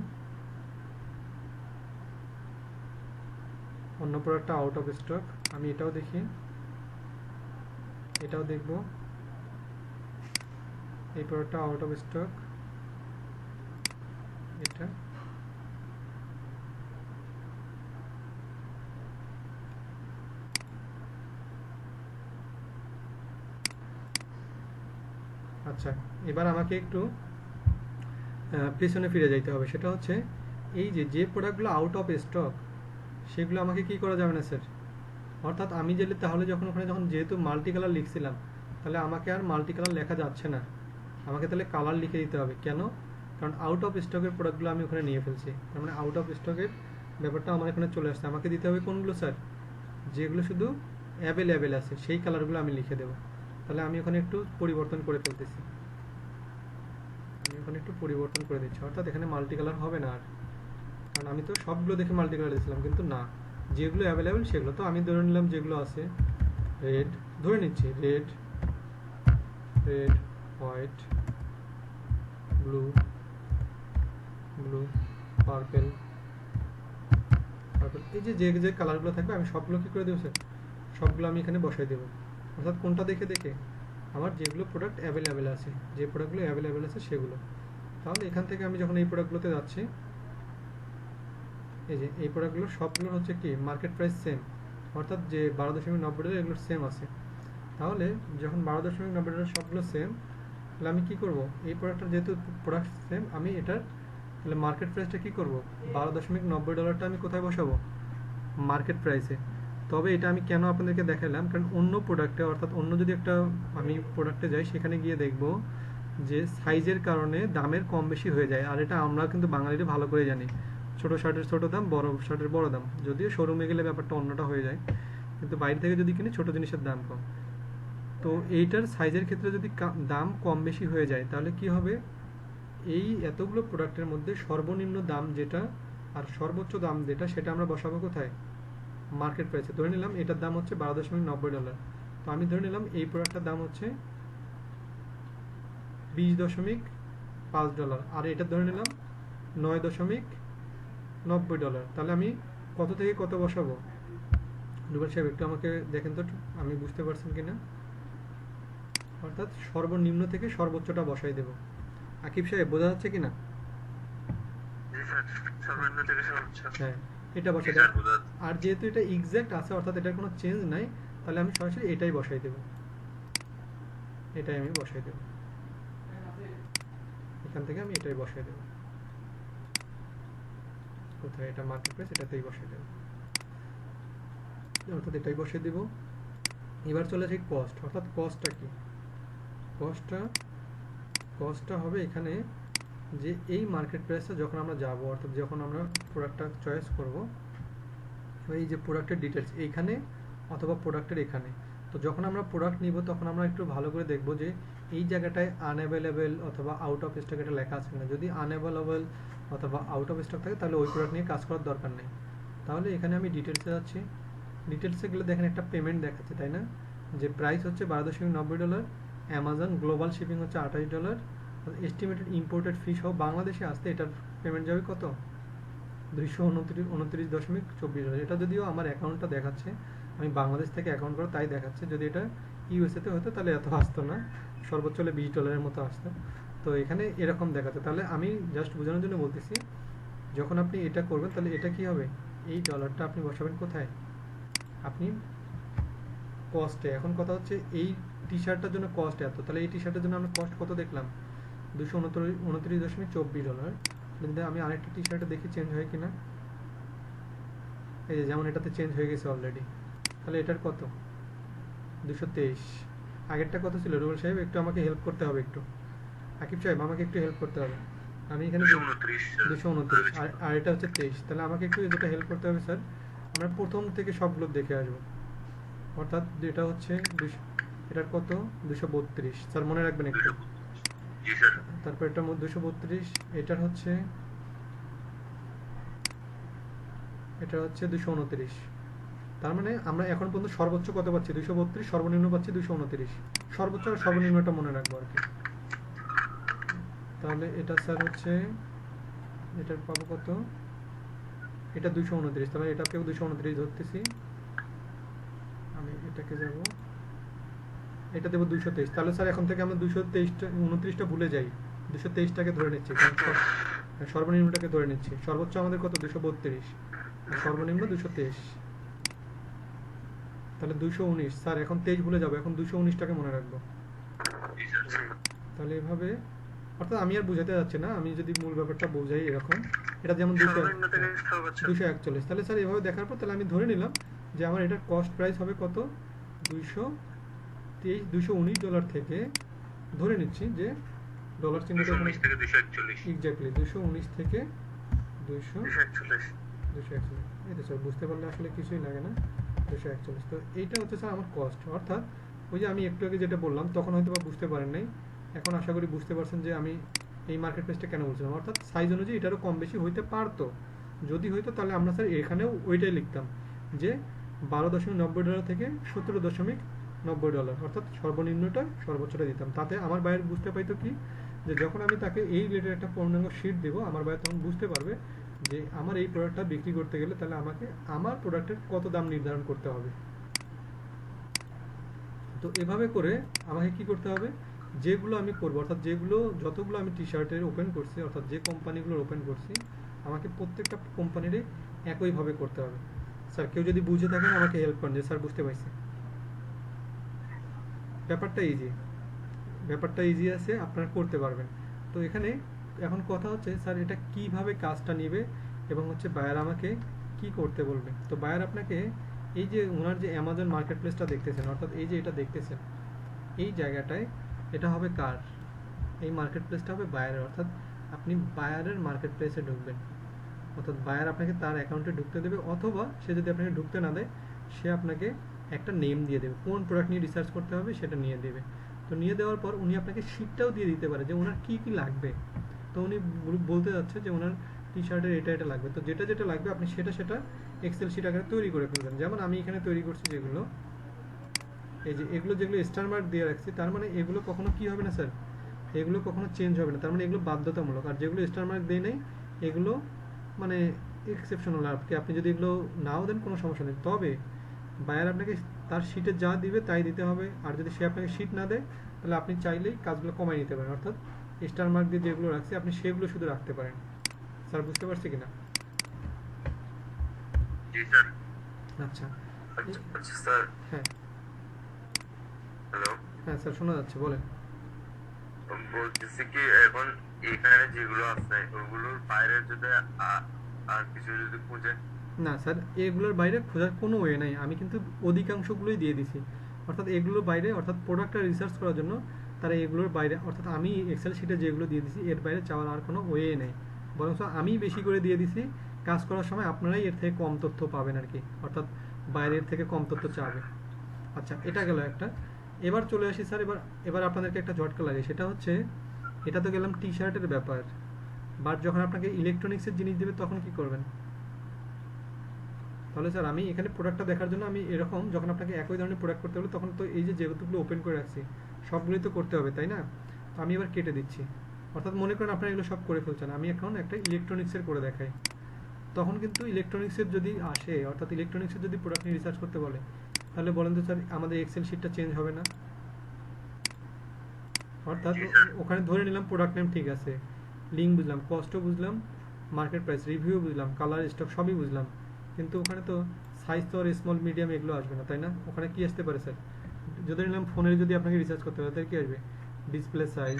অন্য প্রোডাক্টটা আউট অফ স্টক, আমি এটাও দেখি, এটাও দেখব, এই প্রোডাক্টটা আউট অফ স্টক, এটা, আচ্ছা। এবার আমাকে একটু পেছনে ফিরে যাইতে হবে, সেটা হচ্ছে এই যে যে প্রোডাক্টগুলো আউট অফ স্টক সেগুলো আমাকে কি করা যাবে না স্যার, অর্থাৎ আমি তাহলে যখন ওখানে যখন যেহেতু মাল্টি কালার লিখছিলাম, তাহলে আমাকে আর মাল্টি কালার লেখা যাচ্ছে না, আমাকে তাহলে কালার লিখে দিতে হবে। কেন? কারণ আউট অফ স্টকের প্রোডাক্টগুলো আমি ওখানে নিয়ে ফেলছি, তার মানে আউট অফ স্টকের ব্যাপারটা আমার এখানে চলে আসছে। আমাকে দিতে হবে কোনগুলো স্যার, যেগুলো শুধু অ্যাভেলেবেল আছে সেই কালারগুলো আমি লিখে দেবো। তাহলে আমি ওখানে একটু পরিবর্তন করে ফেলতেছি, আমি ওখানে একটু পরিবর্তন করে দিচ্ছি, অর্থাৎ এখানে মাল্টি কালার হবে না আর, কারণ আমি তো সবগুলো দেখে মাল্টি কালার দিয়েছিলাম, কিন্তু না, যেগুলো অ্যাভেলেবেল সেগুলো তো আমি ধরে নিলাম, যেগুলো আছে রেড ধরে নিচ্ছি, red, red, white, blue, blue, purple, purple, এই যে যে কালারগুলো থাকবে আমি সবগুলো কী করে দেবো স্যার, সবগুলো আমি এখানে বসাই দেবো। অর্থাৎ কোনটা দেখে দেখে, আমার যেগুলো প্রোডাক্ট অ্যাভেলেবেল আছে, যে প্রোডাক্টগুলো অ্যাভেলেবেল আছে সেগুলো। তাহলে এখান থেকে আমি যখন এই প্রোডাক্টগুলোতে যাচ্ছি, এই যে এই প্রোডাক্টগুলো সবগুলো হচ্ছে কি মার্কেট প্রাইস সেম, অর্থাৎ যে 12.90 এগুলো সেম আছে। তাহলে যখন 12.90 সবগুলো সেম, তাহলে আমি কি করব, এই প্রোডাক্টটার যেহেতু প্রোডাক্ট সেম, আমি এটার তাহলে মার্কেট প্রাইসটা কি করব, 12.90 আমি কোথায় বসাবো, মার্কেট প্রাইসে। তবে এটা আমি কেন আপনাদেরকে দেখালাম, কারণ অন্য প্রোডাক্টে, অর্থাৎ অন্য যদি একটা আমি প্রোডাক্টে যাই, সেখানে গিয়ে দেখব যে সাইজের কারণে দামের কম বেশি হয়ে যায়। আর এটা আমরা কিন্তু বাঙালিরা ভালো করে জানি, ছোট শার্টের ছোট দাম, বড় শার্টের বড় দাম। যদিও শোরুমে গেলে ব্যাপারটা অন্যটা হয়ে যায়, কিন্তু বাইরে থেকে যদি কিনি ছোট জিনিসের দাম কম। তো এইটার সাইজের ক্ষেত্রে যদি দাম কম বেশি হয়ে যায়, তাহলে কি হবে, এই এতগুলো প্রোডাক্টের মধ্যে সর্বনিম্ন দাম যেটা আর সর্বোচ্চ দাম যেটা, সেটা আমরা বসাবো কোথায়, মার্কেট প্রাইসে। ধরে নিলাম এটার দাম হচ্ছে 12.90 তো আমি ধরে নিলাম এই প্রোডাক্টটার দাম হচ্ছে 20.5 আর এটা ধরে নিলাম 9.90। তাহলে আমি কত থেকে কত বসাবো, রুবেল সাহেব একটু আমাকে দেখেন তো, আমি বুঝতে পারছেন কিনা। অর্থাৎ সর্বনিম্ন থেকে সর্বোচ্চটা বসাই দেব। আকিব সাহেব বোঝা যাচ্ছে কিনা? হ্যাঁ, এটা বসাই দেব। আর যেহেতু এটা এক্সাক্ট আছে, অর্থাৎ এটার কোনো চেঞ্জ নাই, তাহলে আমি সরাসরি এটাই বসাই দেব। এটাই আমি বসাই দেব, এখান থেকে আমি এটাই বসাই দেব। কোথায় এটা মার্কেট প্রাইস, এটাতেই বসাই দেব, অর্থাৎ এটাই বসিয়ে দেব। এবার চলে আসি কস্ট, অর্থাৎ কস্টটা কি? কস্টটা হবে এখানে যে এই মার্কেট প্রাইসটা যখন আমরা যাব, অর্থাৎ যখন আমরা প্রোডাক্টটা চয়েস করব, এই যে প্রোডাক্টের ডিটেলস এইখানে অথবা প্রোডাক্টের এখানে, তো যখন আমরা প্রোডাক্ট নিব তখন আমরা একটু ভালো করে দেখব যে এই জায়গাটায় আনঅ্যাভেলেবেল অথবা আউট অফ স্টক এটা লেখা আছে কিনা। যদি আনঅ্যাভেলেবল অথবা আউট অফ স্টক থাকে তাহলে ওই প্রোডাক্ট নিয়ে কাজ করার দরকার নেই। তাহলে এখানে আমি ডিটেলসে যাচ্ছি, ডিটেলসে গেলে দেখেন একটা পেমেন্ট দেখাচ্ছে, তাই না? যে প্রাইস হচ্ছে $12.90, অ্যামাজন গ্লোবাল শিপিং হচ্ছে $28, এস্টিমেটেড ইম্পোর্টেড ফি সহ বাংলাদেশে আসতে এটার পেমেন্ট যাবে কত? $229.24। এটা যদিও আমার অ্যাকাউন্টটা দেখাচ্ছে, আমি বাংলাদেশ থেকে অ্যাকাউন্ট করে তাই দেখাচ্ছে। যদি এটা ইউএসএতে হতো তাহলে এত আসতো না, সর্বোচ্চ হলে $20 মতো আসতো। তো এখানে এরকম দেখাচ্ছে। তাহলে আমি জাস্ট বোঝানোর জন্য বলতেছি, যখন আপনি এটা করবেন তাহলে এটা কি হবে, এই ডলারটা আপনি বসাবেন কোথায়? আপনি কস্টে। এখন কথা হচ্ছে এই টি শার্টটার জন্য কস্ট এত, তাহলে এই টি শার্টের জন্য আমরা কস্ট কত দেখলাম? $229.24। যদি আমি আরেকটা টি শার্টে দেখি চেঞ্জ হয় কিনা, এই যে যেমন এটাতে চেঞ্জ হয়ে গেছে অলরেডি, তাহলে এটার কত? 223। আগেরটা কত ছিল? রুবেল সাহেব একটু আমাকে হেল্প করতে হবে, একটু আকিব সাহেব আমাকে একটু হেল্প করতে হবে। আমি এখানে 229 আর এটা হচ্ছে 23, তাহলে আমাকে একটু যেটা হেল্প করতে হবে স্যার, আমরা প্রথম থেকে সবগুলো দেখে আসবো। অর্থাৎ এটা হচ্ছে এটার কত? 232 স্যার, মনে রাখবেন একটু। তারপর এটার মধ্যে 232, এটার হচ্ছে 229। তার মানে আমরা এখন পর্যন্ত সর্বোচ্চ কত পাচ্ছি? 232, সর্বনিম্ন পাচ্ছি 229। সর্বোচ্চ আর সর্বনিম্নটা মনে রাখবো আর কি। তাহলে এটা স্যার হচ্ছে, এটার পাবো কত? এটা 229, তাহলে এটাকেও 229 ধরতেছি। আমি এটাকে যাব, এটা দেবো 223। তাহলে স্যার এখন থেকে আমরা 229টা ভুলে যাই, 223টাকে ধরে নিচ্ছি, সর্বনিম্নটাকে ধরে নিচ্ছি। সর্বোচ্চ আমাদের কত? 232 আর সর্বনিম্ন 223, তাহলে 219। স্যার এখন 23 ভুলে যাবো, এখন 219টাকে মনে রাখবো। তাহলে এভাবে, অর্থাৎ আমি আর বুঝাতে যাচ্ছি না, আমি যদি মূল ব্যাপারটা বোঝাই এরকম, এটা যেমন 241, তাহলে স্যার এভাবে দেখার পর তাহলে আমি ধরে নিলাম যে আমার এটার কস্ট প্রাইস হবে কত? $219 থেকে, ধরে নিচ্ছি যে ডলার চিহ্নটা এক্স্যাক্টলি 219 থেকে 241। এই তো স্যার, বুঝতে পারলে আসলে কিছুই লাগে না। 241, তো এইটা হচ্ছে স্যার আমার কস্ট। অর্থাৎ ওই যে আমি একটু আগে যেটা বললাম তখন হয়তো বা বুঝতে পারেন নাই, এখন আশা করি বুঝতে পারছেন যে আমি এই মার্কেট প্রাইসটা কেন বলছিলাম। অর্থাৎ সাইজ অনুযায়ী এটারও কম বেশি হইতে পারতো, যদি হইতো তাহলে আমরা স্যার এখানেও ওইটাই লিখতাম যে $12.90 থেকে $17.90, অর্থাৎ সর্বনিম্নটা সর্বোচ্চটা দিতাম। তাতে আমার বাইরে বুঝতে পাইতো কি, যে যখন আমি তাকে এই রিলেটেড একটা পূর্ণাঙ্গ শিট দেবো, আমার বাইরে তখন বুঝতে পারবে যে আমার এই প্রোডাক্টটা বিক্রি করতে গেলে তাহলে আমাকে আমার প্রোডাক্টের কত দাম নির্ধারণ করতে হবে। তো এভাবে করে আমাকে কি করতে হবে, যেগুলো আমি করবো, অর্থাৎ যতগুলো আমি টি শার্টের ওপেন করছি, অর্থাৎ যে কোম্পানিগুলোর ওপেন করছি, আমাকে প্রত্যেকটা কোম্পানিরই একইভাবে করতে হবে। স্যার কেউ যদি বুঝে থাকেন আমাকে হেল্প করেন যে স্যার বুঝতে পারছি। ব্যাপারটা ইজি আছে, আপনারা করতে পারবেন। তো এখানে এখন কথা হচ্ছে স্যার এটা কিভাবে কাজটা নেবে এবং হচ্ছে বায়ার আমাকে কি করতে বলবে। তো বায়ার আপনাকে এই যে ওনার যে অ্যামাজন মার্কেট প্লেসটা দেখতেছেন, অর্থাৎ এই যে এটা দেখতেছেন, এই জায়গাটায় এটা হবে কার? এই মার্কেট প্লেসটা হবে বায়ারের। অর্থাৎ আপনি বায়ারের মার্কেট প্লেসে ঢুকবেন, অর্থাৎ বায়ার আপনাকে তার অ্যাকাউন্টে ঢুকতে দেবে, অথবা সে যদি আপনাকে ঢুকতে না দেয় সে আপনাকে একটা নেম দিয়ে দেবে, কোন প্রোডাক্ট নিয়ে রিসার্চ করতে হবে সেটা নিয়ে দেবে। তো নিয়ে দেওয়ার পর উনি আপনাকে শিটটাও দিয়ে দিতে পারে যে ওনার কী কী লাগবে। তো উনি বলতে যাচ্ছে যে ওনার টি শার্টের এটা লাগবে, তো যেটা যেটা লাগবে আপনি সেটা এক্সেল শিট আকারে তৈরি করে ফেলবেন। যেমন আমি এখানে তৈরি করছি যেগুলো, এই যে এগুলো যেগুলো স্টার মার্ক দিয়ে রাখছি, তার মানে এগুলো কখনো কি হবে না স্যার, এগুলো কখনো চেঞ্জ হবে না, তার মানে এগুলো বাধ্যতামূলক। আর যেগুলো স্টার মার্ক দেয় নেই এগুলো মানে এক্সেপশনাল, আপনি যদি এগুলো নাও দেন কোনো সমস্যা নেই। তবে বায়ার আপনাকে তার শিটে যা দিবে তাই দিতে হবে, আর যদি সে আপনাকে শিট না দেয় তাহলে আপনি চাইলেই কাজগুলো কমাই নিতে পারেন। অর্থাৎ স্টার মার্ক দিয়ে যেগুলো রাখছি আপনি সেগুলো শুধু রাখতে পারেন। স্যার বুঝতে পারছি কিনা? জি স্যার। আচ্ছা আচ্ছা স্যার। হ্যাঁ, হ্যালো। হ্যাঁ স্যার, শোনা যাচ্ছে, বলেন। বলতেছি কি এখন এখানে যেগুলো আছে ওগুলোর বাইরে যদি আর কিছু যদি খুঁজে। না স্যার, এগুলোর বাইরে খোঁজার কোনো ওয়ে নাই, আমি কিন্তু অধিকাংশগুলোই দিয়ে দিছি। অর্থাৎ এগুলোর বাইরে, অর্থাৎ প্রোডাক্টটা রিসার্চ করার জন্য তারা এগুলোর বাইরে, অর্থাৎ আমি এক্সেল শিটে যেগুলো দিয়ে দিছি এর বাইরে চাওয়ার আর কোনো ওয়ে নেই। বরং আমি বেশি করে দিয়ে দিছি, কাজ করার সময় আপনারাই এর থেকে কম তথ্য পাবেন আর কি, অর্থাৎ বাইরের থেকে কম তথ্য চাবে। আচ্ছা, এটা গেল একটা। এবার চলে আসি স্যার, এবার এবার আপনাদেরকে একটা ঝটকা লাগে, সেটা হচ্ছে, এটা তো গেলাম টি শার্টের ব্যাপার, বাট যখন আপনাকে ইলেকট্রনিক্সের জিনিস দেবে তখন কি করবেন? তাহলে স্যার আমি এখানে প্রোডাক্টটা দেখার জন্য আমি এরকম, যখন আপনাকে একই ধরনের প্রোডাক্ট করতে হলে তখন তো এই যে যেগুলো ওপেন করে রাখছি সবগুলোই তো করতে হবে, তাই না? তো আমি এবার কেটে দিচ্ছি। অর্থাৎ মনে করেন আপনারা এগুলো সব করে ফেলছেন, আমি এখন একটা ইলেকট্রনিক্সের করে দেখাই। তখন কিন্তু ইলেকট্রনিক্সের যদি আসে, অর্থাৎ ইলেকট্রনিক্সের যদি প্রোডাক্ট নিয়ে রিসার্চ করতে বলে, তাহলে বলেন তো স্যার আমাদের এক্সেল শিটটা চেঞ্জ হবে না? অর্থাৎ জি স্যার। ওখানে ধরে নিলাম প্রোডাক্ট নেম ঠিক আছে, লিঙ্ক বুঝলাম, কস্টও বুঝলাম, মার্কেট প্রাইস, রিভিউ বুঝলাম, কালার, স্টক সবই বুঝলাম, কিন্তু ওখানে তো সাইজ তো আর স্মল মিডিয়াম এগুলো আসবে না, তাই না? ওখানে কি আসতে পারে স্যার? যদি নিলাম ফোনের যদি আপনাকে রিসার্চ করতে হবে, তাহলে কি আসবে? ডিসপ্লে সাইজ,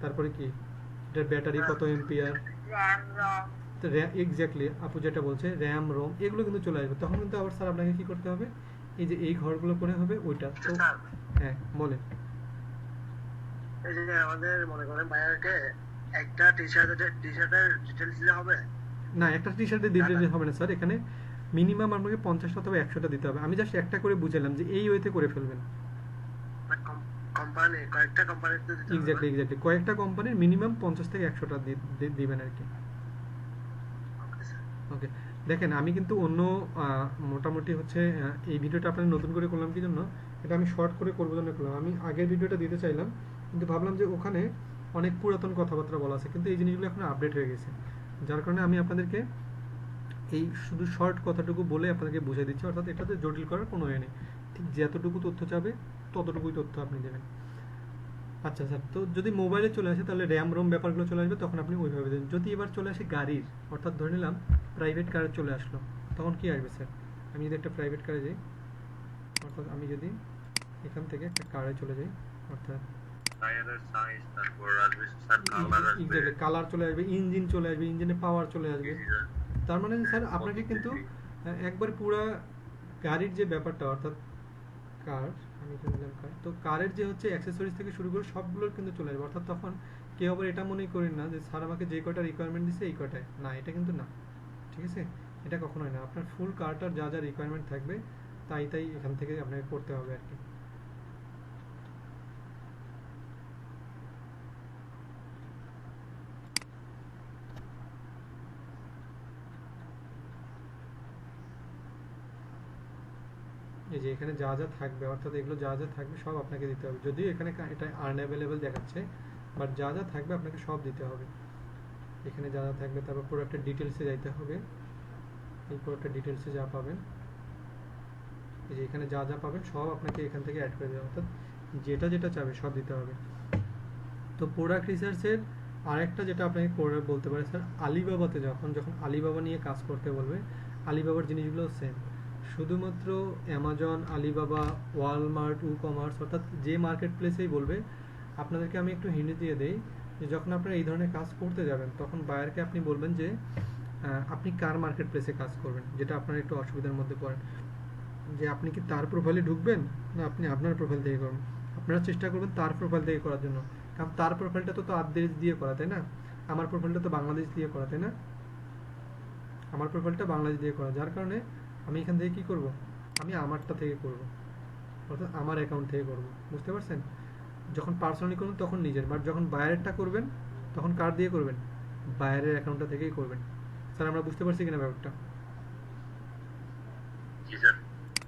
তারপরে কি এটার ব্যাটারি কত এম্পিয়ার, এক্স্যাক্টলি আপু যেটা বলছে র্যাম রোম এগুলো কিন্তু চলে আসবে। তখন কিন্তু আবার স্যার আপনাকে কি করতে হবে, এই যে এই ঘরগুলো করে হবে ওইটা তো। স্যার, হ্যাঁ বলেন। এই যে আমাদের মনে করেন বায়ারকে একটা টি-শার্টের ডিটেলস দিলে হবে? না, একটা টি শার্টে দিতে হবে না স্যার, এখানে মিনিমাম আপনাকে 50টা অথবা 100টা দিতে হবে। আমি জাস্ট একটা করে বুঝালাম যে এই ওয়েতে করে ফেলবেন। কোম্পানি কয়েকটা কোম্পানিতে দিতে হবে না? এক্স্যাক্টলি এক্স্যাক্টলি, কয়েকটা কোম্পানির মিনিমাম 50 থেকে 100টা দিবেন আর কি। Okay sir. ওকে, দেখেন আমি কিন্তু অন্য মোটামুটি হচ্ছে এই ভিডিওটা আপনার নতুন করে করলাম কি জন্য, এটা আমি শর্ট করে করবো জন্য করলাম। আমি আগের ভিডিওটা দিতে চাইলাম, কিন্তু ভাবলাম যে ওখানে অনেক পুরাতন কথাবার্তা বলা আছে, কিন্তু এই জিনিসগুলো এখন আপডেট হয়ে গেছে, যার কারণে আমি আপনাদেরকে এই শুধু শর্ট কথাটুকু বলে আপনাদেরকে বুঝিয়ে দিচ্ছি। অর্থাৎ এটাতে জটিল করার কোনো ওয়ে নেই, ঠিক যতটুকু তথ্য চাবে ততটুকুই তথ্য আপনি দেবেন। আচ্ছা স্যার, তো যদি মোবাইলে চলে আসে তাহলে র্যাম রোম ব্যাপারগুলো চলে আসবে, তখন আপনি ওইভাবে দেবেন। যদি এবার চলে আসে গাড়ির, অর্থাৎ ধরে নিলাম প্রাইভেট কারে চলে আসলো, তখন কি আসবে স্যার? আমি যদি একটা প্রাইভেট কারে যাই, অর্থাৎ আমি যদি এখান থেকে একটা কারে চলে যাই, অর্থাৎ টায়ারের সাইজ, তারপর আসবে স্যার কালার আসবে। এক্স্যাক্টলি কালার চলে আসবে, ইঞ্জিন চলে আসবে, ইঞ্জিনে পাওয়ার চলে আসবে। জি স্যার। তার মানে স্যার আপনাকে কিন্তু একবার পুরা গাড়ির যে ব্যাপারটা, অর্থাৎ কার, আমি এখানে দিলাম কার, তো কারের যে হচ্ছে অ্যাক্সেসরিজ থেকে শুরু করে সবগুলোর কিন্তু চলে আসবে। অর্থাৎ তখন কেউ আবার এটা মনে করেন না যে স্যার আমাকে যে কয়টা রিকোয়ারমেন্ট দিচ্ছে এই কয়টায়, না এটা কিন্তু না, ঠিক আছে? এটা কখনোই না, আপনার ফুল কারটার যা যা রিকোয়ারমেন্ট থাকবে তাই তাই এখান থেকে আপনাকে করতে হবে আর কি। এই যে এখানে যা যা থাকবে, অর্থাৎ এগুলো যা যা থাকবে সব আপনাকে দিতে হবে, যদিও এখানে এটা আনঅ্যাভেলেবল দেখাচ্ছে, বাট যা যা থাকবে আপনাকে সব দিতে হবে। এখানে যা যা থাকবে, তারপর প্রোডাক্টের ডিটেলসে যাইতে হবে, এই প্রোডাক্টের ডিটেলসে যা পাবেন, এই যে এখানে যা যা পাবেন সব আপনাকে এখান থেকে অ্যাড করে দেওয়া, অর্থাৎ যেটা যেটা চাবে সব দিতে হবে। তো প্রোডাক্ট রিসার্চের আরেকটা যেটা আপনাকে করে বলতে পারে স্যার, আলিবাবাতে যখন যখন আলিবাবা নিয়ে কাজ করতে বলবে, আলিবাবার জিনিসগুলো সেম, শুধুমাত্র Amazon, Alibaba, Walmart, e commerce, অর্থাৎ যে মার্কেট প্লেসেই বলবে, আপনাদেরকে আমি একটু হিন্ট দিয়ে দেই যে যখন আপনারা এই ধরনের কাজ করতে যাবেন তখন বায়ারকে আপনি বলবেন যে আপনি কার মার্কেট প্লেসে কাজ করবেন, যেটা আপনারা একটু অসুবিধার মধ্যে পড়েন, যে আপনি কি তার প্রোফাইলে ঢুকবেন না আপনি আপনার প্রোফাইল থেকে করবেন। আপনারা চেষ্টা করবেন তার প্রোফাইল থেকে করার জন্য, কারণ তার প্রোফাইলটা তো আদেশ দিয়ে করা, তাই না? আমার প্রোফাইলটা তো বাংলাদেশ দিয়ে করা, তাই না? আমার প্রোফাইলটা বাংলাদেশ দিয়ে করা, যার কারণে আমি এখান থেকে কি করব, আমি আমারটা থেকে করব, অর্থাৎ আমার অ্যাকাউন্ট থেকে করব। বুঝতে পারছেন? যখন পার্সোনালি করবেন তখন নিজের, বাট যখন বায়ারেরটা করবেন তখন কার দিয়ে করবেন? বায়ারের অ্যাকাউন্টটা থেকেই করবেন। স্যার আমরা বুঝতে পারছি কিনা ব্যাপারটা? জি স্যার।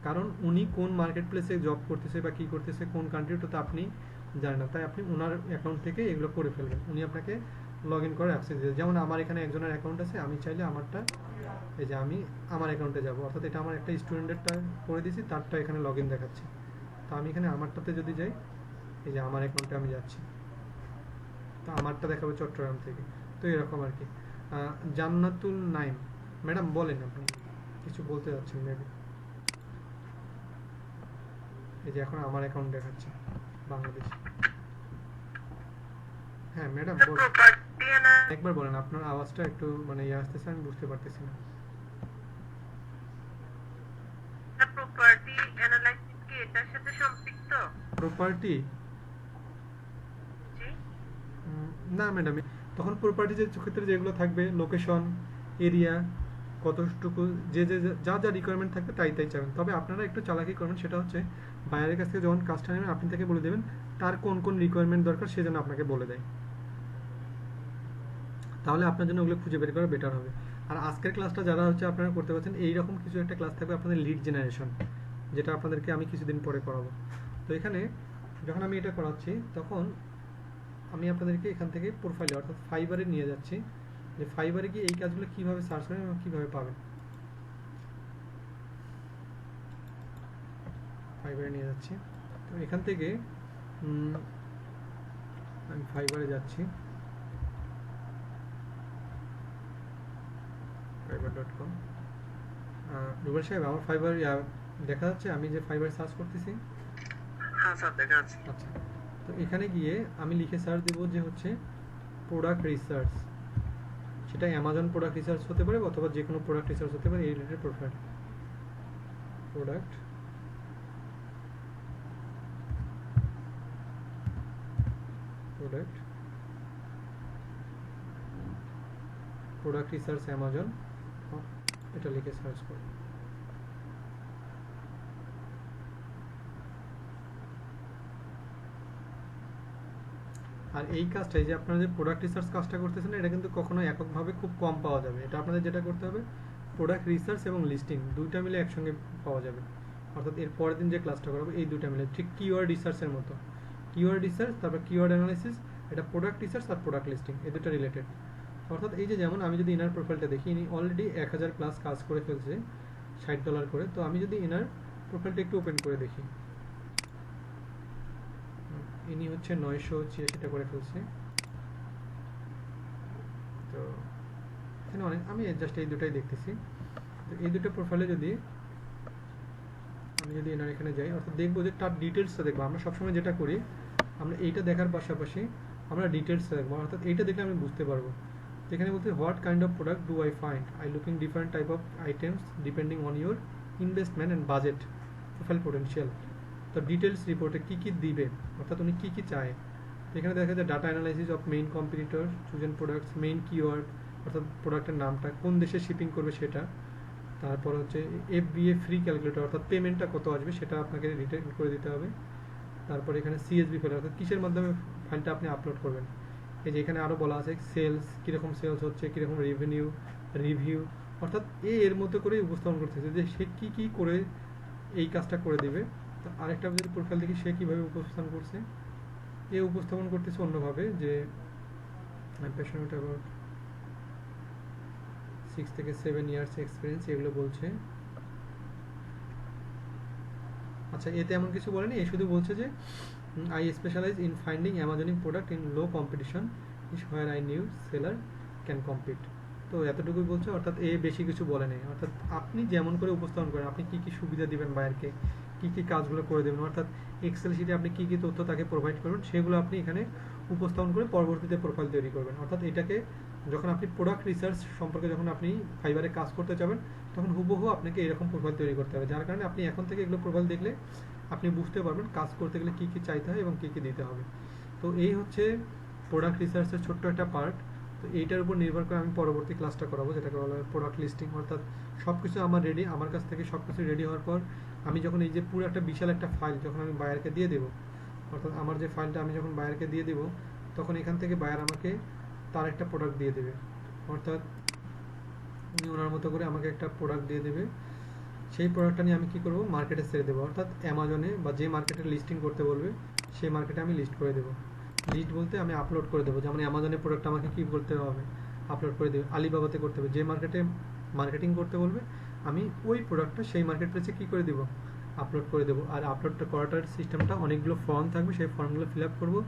কারণ উনি কোন মার্কেট প্লেসে জব করতেছে বা কি করতেছে, কোন কান্ট্রিটা তো আপনি জানেন না, তাই আপনি ওনার অ্যাকাউন্ট থেকে এগুলো করে ফেলবেন, উনি আপনাকে লগ ইন করে অ্যাক্সেস দিতে। যেমন আমার এখানে একজনের অ্যাকাউন্ট আছে, আমি চাইলে আমারটা, এই যে আমি আমার অ্যাকাউন্টে যাব, অর্থাৎ এটা আমার একটা স্টুডেন্টেরটা করে দিয়েছি, তারটা এখানে লগ ইন দেখাচ্ছে, তো আমি এখানে আমারটাতে যদি যাই, এই যে আমার অ্যাকাউন্টে আমি যাচ্ছি, তো আমারটা দেখাবে চট্টগ্রাম থেকে। তো এরকম আর কি। জান্নাতুল নাইম ম্যাডাম বলেন, আপনি কিছু বলতে যাচ্ছেন মেবি। এই যে এখন আমার অ্যাকাউন্ট দেখাচ্ছে বাংলাদেশ। হ্যাঁ ম্যাডাম বলুন, প্রপার্টি একবার বলেন, আপনার আওয়াজটা একটু মানে ইয়ে আসতেছে, আমি বুঝতে পারতেছি না। প্রপার্টি অ্যানালাইসিস কি এটার সাথে সম্পৃক্ত? প্রপার্টি জি না ম্যাডাম, তখন প্রপার্টি যে ক্ষেত্রে যেগুলো থাকবে, লোকেশন, এরিয়া, কতটুকু, যে যে যা যা রিকোয়ারমেন্ট থাকবে তাই তাই চাবেন। তবে আপনারা একটু চালাকি করবেন, সেটা হচ্ছে বাইরের কাছ থেকে যখন কাজটা নেবেন আপনি তাকে বলে দেবেন তার কোন কোন রিকোয়ারমেন্ট দরকার, সে যেন আপনাকে বলে দেয়। তাহলে আপনার জন্য ওগুলো খুঁজে বের করা বেটার হবে। আর আজকের ক্লাসটা যারা হচ্ছে আপনারা করতে পারছেন, এইরকম কিছু একটা ক্লাস থাকবে আপনাদের লিড জেনারেশন, যেটা আপনাদেরকে আমি কিছুদিন পরে করাবো। তো এখানে যখন আমি এটা করাচ্ছি তখন আমি আপনাদেরকে এখান থেকে প্রোফাইলে অর্থাৎ ফাইবারে নিয়ে যাচ্ছি, যে ফাইবারে গিয়ে এই কাজগুলো কীভাবে সার্চ করবেন এবং কীভাবে পাবেন। ফাইবারে নিয়ে যাচ্ছি, তো এখান থেকে আমি ফাইবারে যাচ্ছি, fiverr.com। রুবেল সাহেব, আমার ফাইবার দেখা যাচ্ছে, আমি যে ফাইবার সার্চ করতেছি। হ্যাঁ স্যার দেখা যাচ্ছে। আচ্ছা, তো এখানে গিয়ে আমি লিখে সার্চ দেব যে হচ্ছে প্রোডাক্ট রিসার্চ, সেটা অ্যামাজন প্রোডাক্ট রিসার্চ হতে পারে অথবা যে কোনো প্রোডাক্ট রিসার্চ হতে পারে, এই related profile product product product research Amazon, এটা লিখে সার্চ করুন। আর এই কাজটা, এই যে আপনারা যে প্রোডাক্ট রিসার্চ কাজটা করতেছেন, এটা কিন্তু কখনো এককভাবে খুব কম পাওয়া যাবে। এটা আপনাদের যেটা করতে হবে, প্রোডাক্ট রিসার্চ এবং লিস্টিং দুইটা মিলে একসঙ্গে পাওয়া যাবে। অর্থাৎ এর পরের দিন যে ক্লাসটা করাবো এই দুইটা মিলে, ঠিক কিওয়ার্ড রিসার্চের মতো। কিওয়ার্ড রিসার্চ, তারপর কিওয়ার্ড অ্যানালাইসিস, এটা প্রোডাক্ট রিসার্চ আর প্রোডাক্ট লিস্টিং, এই দুটো রিলেটেড। অর্থাৎ এই যে যেমন আমি যদি ইনার প্রোফাইলটা দেখি, ইনি অলরেডি 1000 প্লাস কাজ করে ফেলছে $60 করে। তো আমি যদি ইনার প্রোফাইলটা একটু ওপেন করে দেখি, ইনি হচ্ছে 986টা করে ফেলছে। তো এখানে অনেক, আমি জাস্ট এই দুটাই দেখতেছি। তো এই দুটো প্রোফাইলে যদি আমি এনার এখানে যাই, অর্থাৎ দেখবো যে তার ডিটেলসটা দেখবো। আমরা সবসময় যেটা করি, আমরা এইটা দেখার পাশাপাশি আমরা ডিটেলসটা দেখবো, অর্থাৎ এইটা দেখলে আমি বুঝতে পারবো। এখানে বলতে what kind of product do I find, I looking different type of items depending on your investment and budget profile potential. তো ডিটেলস রিপোর্টে কী কী দিবে, অর্থাৎ উনি কী কী চায়। তো এখানে দেখা যায় data analysis of main competitor, chosen products, main keyword, অর্থাৎ প্রোডাক্টের নামটা, কোন দেশে শিপিং করবে সেটা। তারপর হচ্ছে FBA ফ্রি ক্যালকুলেটর, অর্থাৎ পেমেন্টটা কত আসবে সেটা আপনাকে রিটার্ন করে দিতে হবে। তারপর এখানে CSV ফাইল, অর্থাৎ কিসের মাধ্যমে ফাইলটা আপনি আপলোড করবেন। এই যে এখানে আরও বলা আছে সেলস, কীরকম সেলস হচ্ছে, কীরকম রেভিনিউ, রিভিউ, অর্থাৎ এর মধ্যে করে উপস্থাপন করতেছে যে সে কী কী করে এই কাজটা করে দেবে। তো আরেকটা যদি প্রোফাইল দেখি, সে কীভাবে উপস্থাপন করছে, এ উপস্থাপন করতেছে অন্যভাবে, যে প্যাশনেট অ্যাবাউট 6 থেকে 7 ইয়ার্স এক্সপিরিয়েন্স, এগুলো বলছে। আচ্ছা, এতে এমন কিছু বলেনি, এ শুধু বলছে যে I specialize in finding amazing product in low competition is where I new seller can compete. তো এতটুকুই বলছে, অর্থাৎ এ বেশি কিছু বলে নেই। অর্থাৎ আপনি যেমন করে উপস্থাপন করেন, আপনি কী কী সুবিধা দিবেন বায়ারকে, কী কী কাজগুলো করে দেবেন, অর্থাৎ এক্সেল শিটে আপনি কী কী তথ্য তাকে প্রোভাইড করবেন, সেগুলো আপনি এখানে উপস্থাপন করে পরবর্তীতে প্রোফাইল তৈরি করবেন। অর্থাৎ এটাকে যখন আপনি প্রোডাক্ট রিসার্চ সম্পর্কে যখন আপনি ফাইবারে কাজ করতে যাবেন, তখন হুবহু আপনাকে এরকম প্রোফাইল তৈরি করতে হবে, যার কারণে আপনি এখন থেকে এগুলো প্রোফাইল দেখলে আপনি বুঝতে পারবেন কাজ করতে গেলে কী কী চাইতে হয় এবং কী কী দিতে হবে। তো এই হচ্ছে প্রোডাক্ট রিসার্চের ছোট্ট একটা পার্ট। তো এইটার উপর নির্ভর করে আমি পরবর্তী ক্লাসটা করাবো, যেটাকে বলা হয় প্রোডাক্ট লিস্টিং। অর্থাৎ সব কিছু আমার রেডি, আমার কাছ থেকে সব কিছু রেডি হওয়ার পর আমি যখন এই যে পুরো একটা বিশাল একটা ফাইল যখন আমি বায়ারকে দিয়ে দেবো, অর্থাৎ আমার যে ফাইলটা আমি যখন বায়ারকে দিয়ে দেবো, তখন এখান থেকে বায়ার আমাকে তার একটা প্রোডাক্ট দিয়ে দেবে। অর্থাৎ উনি ওনার মতো করে আমাকে একটা প্রোডাক্ট দিয়ে দেবে, সেই প্রোডাক্টটা নিয়ে আমি কী করবো, মার্কেটে ছেড়ে দেবো। অর্থাৎ অ্যামাজনে বা যে মার্কেটে লিস্টিং করতে বলবে সেই মার্কেটে আমি লিস্ট করে দেবো। লিস্ট বলতে আমি আপলোড করে দেবো, যেমন অ্যামাজনের প্রোডাক্ট আমাকে কী করতে হবে, আপলোড করে দেবে। আলিবাবাতে করতে হবে, যে মার্কেটে মার্কেটিং করতে বলবে আমি ওই প্রোডাক্টটা সেই মার্কেট প্লেসে কী করে দেবো, আপলোড করে দেবো। আর আপলোডটা করাটার সিস্টেমটা অনেকগুলো ফর্ম থাকবে, সেই ফর্মগুলো ফিল আপ করবো।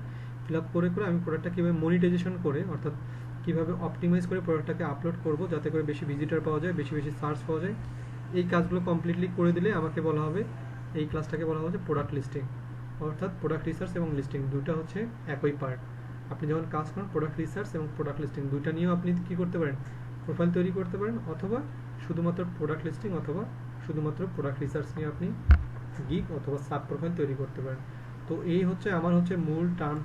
ফিল আপ করে করে আমি প্রোডাক্টটা কীভাবে মনিটাইজেশন করে, অর্থাৎ কীভাবে অপটিমাইজ করে প্রোডাক্টটাকে আপলোড করবো, যাতে করে বেশি ভিজিটর পাওয়া যায়, বেশি বেশি সার্চ পাওয়া যায়। এই কাজগুলো কমপ্লিটলি করে দিলে আমাকে বলা হবে এই ক্লাসটাকে বলা হচ্ছে প্রোডাক্ট লিস্টিং, অর্থাৎ প্রোডাক্ট রিসার্চ এবং লিস্টিং দুটো হচ্ছে একই পার্ট। আপনি যখন কাজ করেন প্রোডাক্ট রিসার্চ এবং প্রোডাক্ট লিস্টিং দুইটা নিয়েও আপনি কি করতে পারেন, প্রোফাইল তৈরি করতে পারেন, অথবা শুধুমাত্র প্রোডাক্ট লিস্টিং অথবা শুধুমাত্র প্রোডাক্ট রিসার্চ নিয়ে আপনি গিগ অথবা সাব প্রোফাইল তৈরি করতে পারেন। তো এই হচ্ছে আমার হচ্ছে মূল টার্মটা।